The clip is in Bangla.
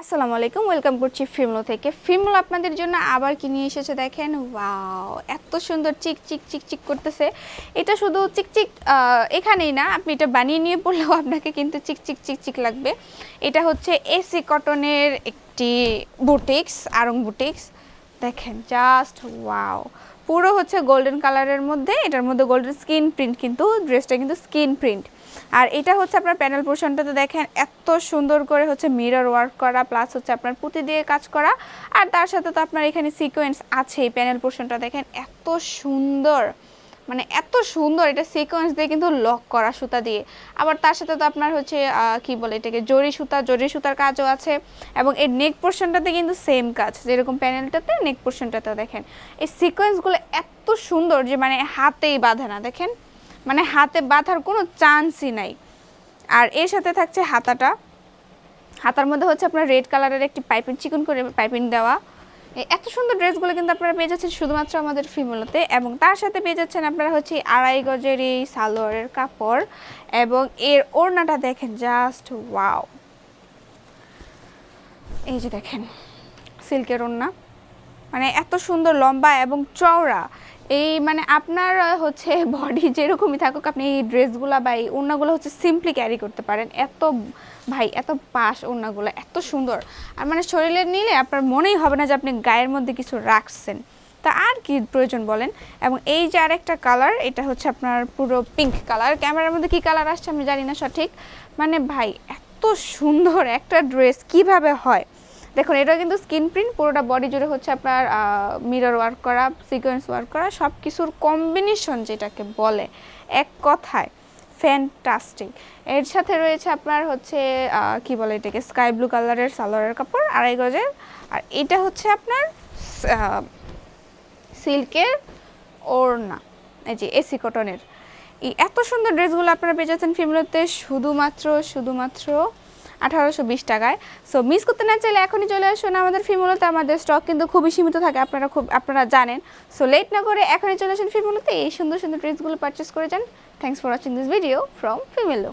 আসসালামু আলাইকুম, ওয়েলকাম করছি ফিমলো থেকে। ফিমলো আপনাদের জন্য আবার কি নিয়ে এসেছে দেখেন। ওয়াও, এত সুন্দর চিক চিক চিক চিক করতেছে। এটা শুধু চিক চিক এখানেই না, আপনি এটা বানিয়ে নিয়ে পড়লেও আপনাকে কিন্তু চিক চিক চিক চিক লাগবে। এটা হচ্ছে এসি কটনের একটি বুটিক্স, আরং বুটিক্স। দেখেন জাস্ট ওয়াও, পুরো হচ্ছে গোল্ডেন কালারের মধ্যে, এটার মধ্যে গোল্ডেন স্কিন প্রিন্ট, কিন্তু ড্রেসটা কিন্তু স্কিন প্রিন্ট। আর এটা হচ্ছে আপনার প্যানেল পোর্শনটাতে দেখেন এত সুন্দর করে হচ্ছে মিরর ওয়ার্ক করা, প্লাস হচ্ছে আপনার পুঁতি দিয়ে কাজ করা, আর তার সাথে তো আপনার এখানে সিকোয়েন্স আছে। প্যানেল পোর্শনটা দেখেন এত সুন্দর, মানে এত সুন্দর। এটা সিকোয়েন্স দিয়ে কিন্তু লক করা সুতা দিয়ে, আবার তার সাথে তো আপনার হচ্ছে কি বলে এটাকে, জরি সুতার কাজও আছে। এবং এই নেক পোর্শনটাতে কিন্তু সেম কাজ, যেরকম প্যানেলটাতে নেক পোর্শনটাতেও দেখেন এই সিকোয়েন্সগুলো এত সুন্দর যে মানে হাতেই বাঁধে না, দেখেন মানে হাতে বাঁধার কোনো চান্সই নাই। আর এর সাথে থাকছে হাতার মধ্যে হচ্ছে আপনার রেড কালারের একটি পাইপিং, চিকন করে পাইপিং দেওয়া। এত সুন্দর ড্রেসগুলো কিন্তু আপনারা পেয়ে যাচ্ছেন শুধুমাত্র আমাদের ফিমেলোতে। এবং তার সাথে পেয়ে যাচ্ছেন আপনারা হচ্ছে আড়াই গজের এই সালোয়ারের কাপড়, এবং এর ওড়নাটা দেখেন জাস্ট ওয়াও। এই যে দেখেন সিল্কের ওড়না, মানে এত সুন্দর লম্বা এবং চওড়া। এই মানে আপনার হচ্ছে বডি যেরকমই থাকুক, আপনি এই ড্রেসগুলো বা এই ওড়নাগুলো হচ্ছে সিম্পলি ক্যারি করতে পারেন। এত ভাই এত পাশ ওড়নাগুলো এত সুন্দর, আর মানে শরীরে নিলে আপনার মনেই হবে না যে আপনি গায়ের মধ্যে কিছু রাখছেন। তা আর কি প্রয়োজন বলেন। এবং এই যে আরেকটা কালার, এটা হচ্ছে আপনার পুরো পিঙ্ক কালার। ক্যামেরার মধ্যে কি কালার আসছে আমি জানি না সঠিক। মানে ভাই এত সুন্দর একটা ড্রেস কিভাবে হয় দেখুন। এটা কিন্তু স্কিন প্রিন্ট, পুরোটা বডি জুড়ে হচ্ছে আপনার মিরর ওয়ার্ক করা, সিকোয়েন্স ওয়ার্ক করা, সব কিছুর কম্বিনেশন যেটাকে বলে এক কথায় ফ্যান্টাস্টিক। এর সাথে রয়েছে আপনার হচ্ছে কি বলে এটাকে, স্কাই ব্লু কালারের সালোয়ারের কাপড় আড়াই গজের। আর এটা হচ্ছে আপনার সিল্কের ওড়না, এই যে এসি কটনের। এই এত সুন্দর ড্রেসগুলো আপনারা পেয়ে যাচ্ছেন ফিমেলোতে শুধুমাত্র 1820 টাকায়। সো মিস করতে না চাইলে এখনই চলে আসুন আমাদের ফিমেলোতে। আমাদের স্টক কিন্তু খুবই সীমিত থাকে, আপনারা জানেন। সো লেট না করে এখনই চলে আসুন ফিমেলোতে, এই সুন্দর সুন্দর ড্রেসগুলো পারচেস করে যান। Thanks for watching this video from ফিমেলো।